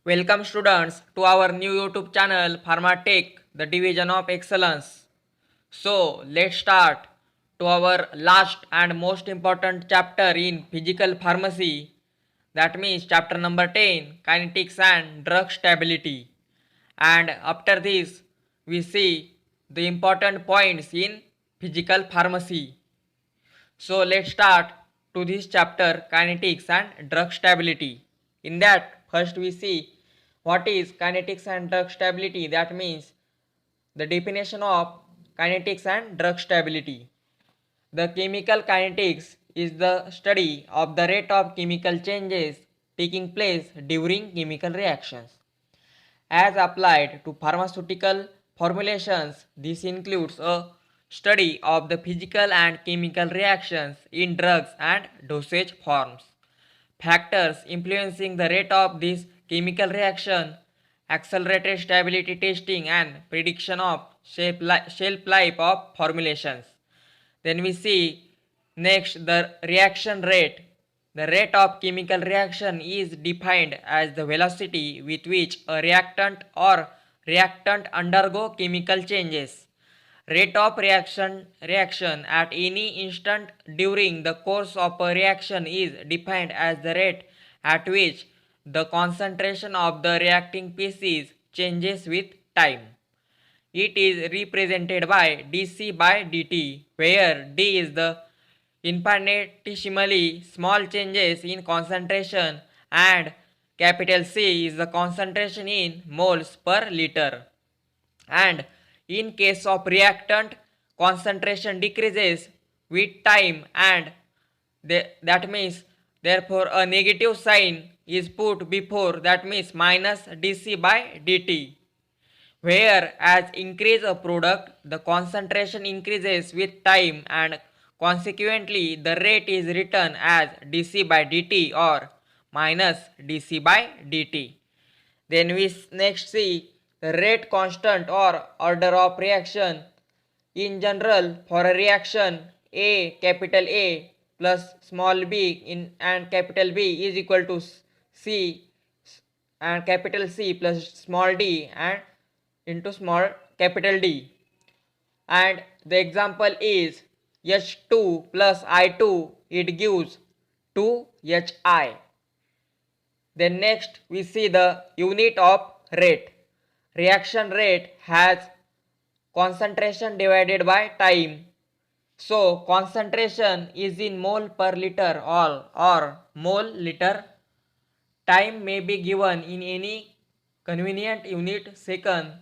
Welcome students to our new YouTube channel Pharmatech, the division of excellence. So let's start to our last and most important chapter in physical pharmacy, that means chapter number 10, kinetics and drug stability. And after this we see the important points in physical pharmacy. So let's start to this chapter kinetics and drug stability. In that first we see what is kinetics and drug stability, that means the definition of kinetics and drug stability. The chemical kinetics is the study of the rate of chemical changes taking place during chemical reactions. As applied to pharmaceutical formulations, this includes a study of the physical and chemical reactions in drugs and dosage forms. Factors influencing the rate of this chemical reaction, accelerated stability testing and prediction of shelf life of formulations. Then we see next the reaction rate. The rate of chemical reaction is defined as the velocity with which a reactant undergo chemical changes. Rate of reaction at any instant during the course of a reaction is defined as the rate at which the concentration of the reacting species changes with time. It is represented by dC by dt, where d is the infinitesimally small changes in concentration and capital C is the concentration in moles per liter. And in case of reactant, concentration decreases with time, and that means therefore a negative sign is put before, that means minus dC by dt. Where as increase a product, the concentration increases with time and consequently the rate is written as dC by dt or minus dC by dt. Then we next see the rate constant or order of reaction. In general, for a reaction capital A plus small b in and capital B is equal to C and capital C plus small d and into small capital D. And the example is H2 plus I2, it gives 2HI. Then next we see the unit of rate. Reaction rate has concentration divided by time. So concentration is in mole per liter or mole liter. Time may be given in any convenient unit, second,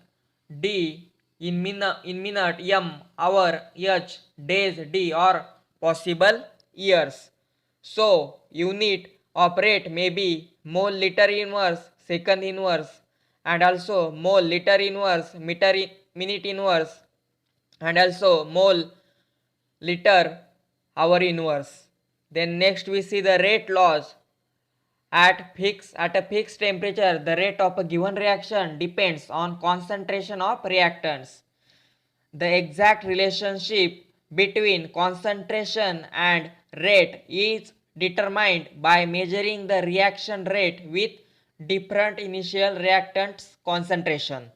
d in minute, m hour, h days, d or possible years. So unit of rate may be mole liter inverse, second inverse, and also mole liter inverse, minute inverse, and also mole liter hour inverse. Then next we see the rate laws. At a fixed temperature, the rate of a given reaction depends on concentration of reactants. The exact relationship between concentration and rate is determined by measuring the reaction rate with different initial reactants concentration.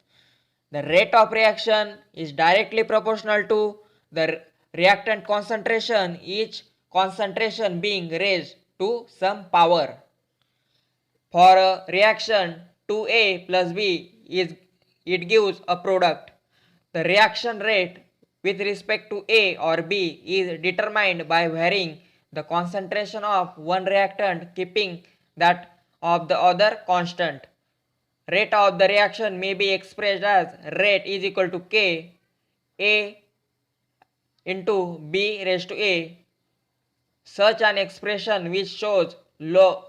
The rate of reaction is directly proportional to the reactant concentration, each concentration being raised to some power. For a reaction 2A plus B it gives a product. The reaction rate with respect to A or B is determined by varying the concentration of one reactant keeping that of the other constant. Rate of the reaction may be expressed as rate is equal to K A into B raised to A. Such an expression which shows low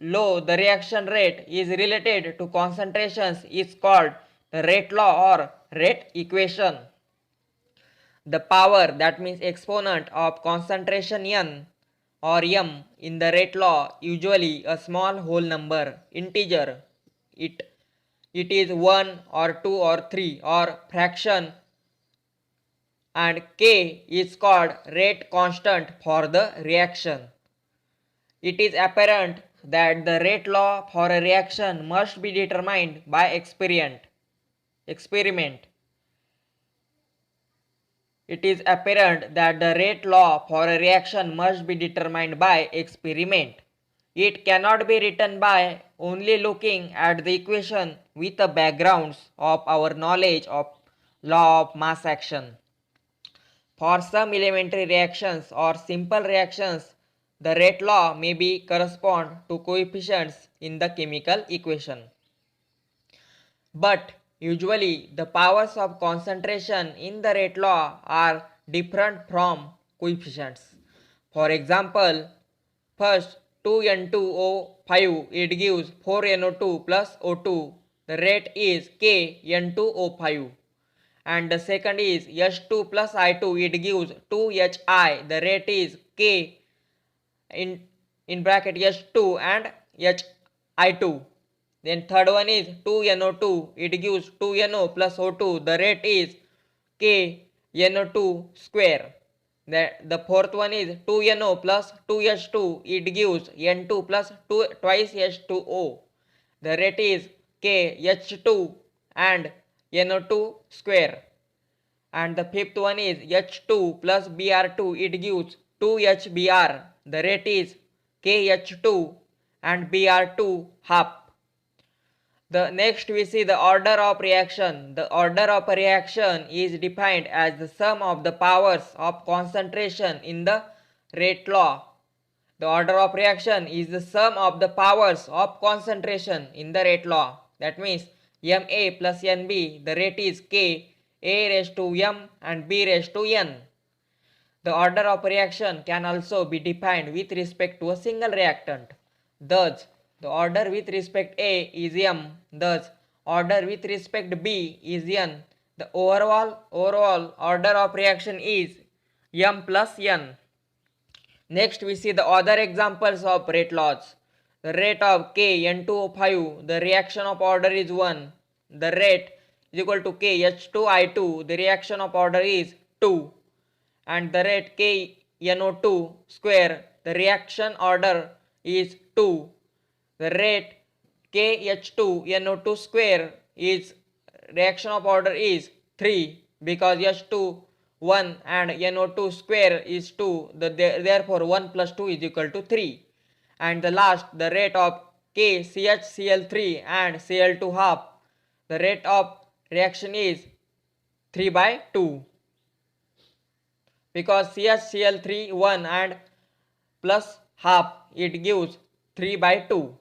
the reaction rate is related to concentrations is called the rate law or rate equation. The power, that means exponent of concentration n or m in the rate law, usually a small whole number, integer. It is 1 or 2 or 3 or fraction, and K is called rate constant for the reaction. It is apparent that the rate law for a reaction must be determined by experiment. It is apparent that the rate law for a reaction must be determined by experiment. It cannot be written by only looking at the equation with the backgrounds of our knowledge of law of mass action. For some elementary reactions or simple reactions, the rate law may be correspond to coefficients in the chemical equation. But usually the powers of concentration in the rate law are different from coefficients. For example, first 2N2O5 it gives 4NO2 plus O2. The rate is KN2O5. And the second is H2 plus I2 it gives 2HI. The rate is K in bracket H2 and HI2. Then third one is 2NO2 it gives 2NO plus O2. The rate is KNO2 square. The fourth one is 2NO plus 2H2 it gives N2 plus 2 twice H2O. The rate is KH2 and NO2 square. And the fifth one is H2 plus Br2 it gives 2HBr. The rate is KH2 and Br2 half. The next we see the order of reaction. The order of a reaction is defined as the sum of the powers of concentration in the rate law. The order of reaction is the sum of the powers of concentration in the rate law. That means Ma plus Nb, the rate is K, A raised to M and B raised to N. The order of reaction can also be defined with respect to a single reactant. Thus, the order with respect A is M. Thus, order with respect B is N. The overall order of reaction is M plus N. Next, we see the other examples of rate laws. The rate of K N2O5, the reaction of order is 1. The rate is equal to K H2I2, the reaction of order is 2. And the rate K NO2 square, the reaction order is 2. The rate KH2 NO2 square is reaction of order is 3 because H2 1 and NO2 square is 2. Therefore 1 plus 2 is equal to 3. And the last, the rate of KCHCl3 and Cl2 half, the rate of reaction is 3 by 2 because CHCl3 1 and plus half it gives 3 by 2.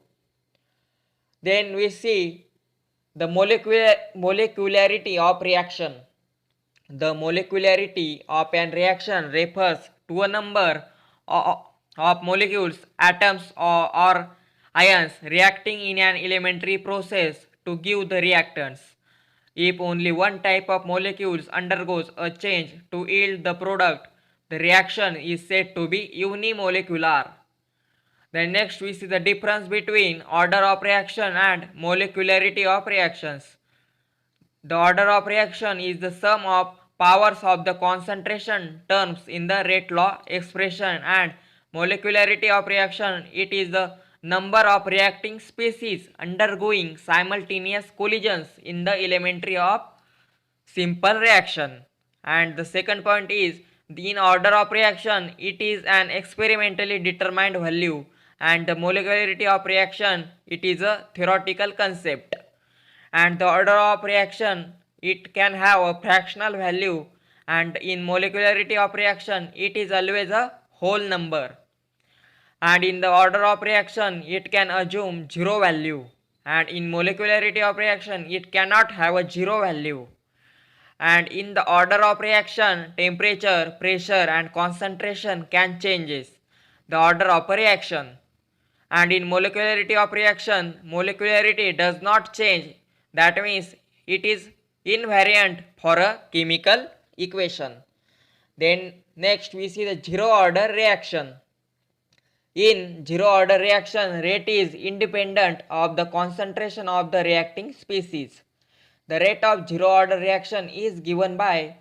Then we see the molecularity of reaction. The molecularity of an reaction refers to a number of molecules, atoms or ions reacting in an elementary process to give the reactants. If only one type of molecules undergoes a change to yield the product, the reaction is said to be unimolecular. Then next we see the difference between order of reaction and molecularity of reactions. The order of reaction is the sum of powers of the concentration terms in the rate law expression, and molecularity of reaction it is the number of reacting species undergoing simultaneous collisions in the elementary of simple reaction. And the second point is in order of reaction it is an experimentally determined value, and the molecularity of reaction it is a theoretical concept. And the order of reaction it can have a fractional value, and in molecularity of reaction it is always a whole number. And in the order of reaction it can assume zero value, and in molecularity of reaction it cannot have a zero value. And in the order of reaction temperature, pressure and concentration can changes the order of a reaction. And in molecularity of reaction, molecularity does not change. That means it is invariant for a chemical equation. Then next we see the zero order reaction. In zero order reaction, rate is independent of the concentration of the reacting species. The rate of zero order reaction is given by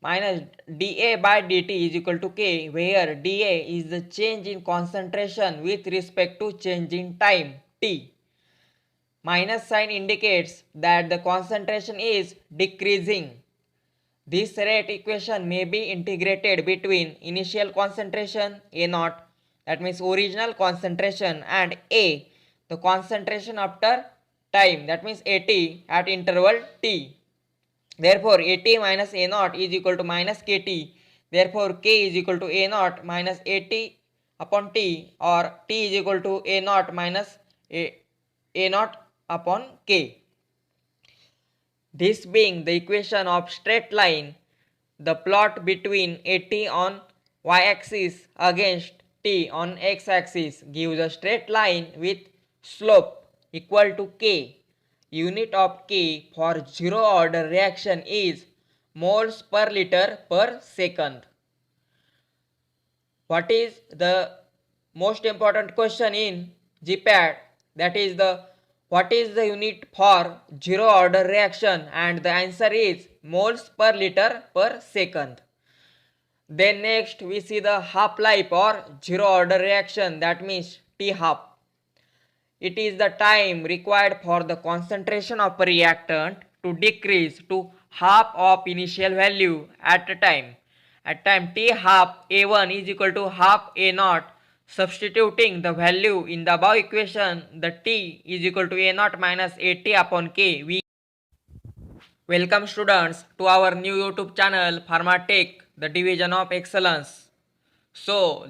minus dA by dt is equal to K, where dA is the change in concentration with respect to change in time t. Minus sign indicates that the concentration is decreasing. This rate equation may be integrated between initial concentration A0, that means original concentration, and A, the concentration after time, that means AT at interval t. Therefore, AT minus A0 is equal to minus KT. Therefore, K is equal to A0 minus AT upon T, or T is equal to A0 minus A0 upon K. This being the equation of straight line, the plot between AT on y-axis against T on x-axis gives a straight line with slope equal to K. Unit of K for zero order reaction is moles per liter per second. What is the most important question in GPAT? That is what is the unit for zero order reaction, and the answer is moles per liter per second. Then next we see the half life or zero order reaction, that means T half. It is the time required for the concentration of a reactant to decrease to half of initial value at a time. At time t half, A1 is equal to half A0. Substituting the value in the above equation, the T is equal to A0 minus AT upon K. Welcome students to our new YouTube channel Pharmatech, the division of excellence. So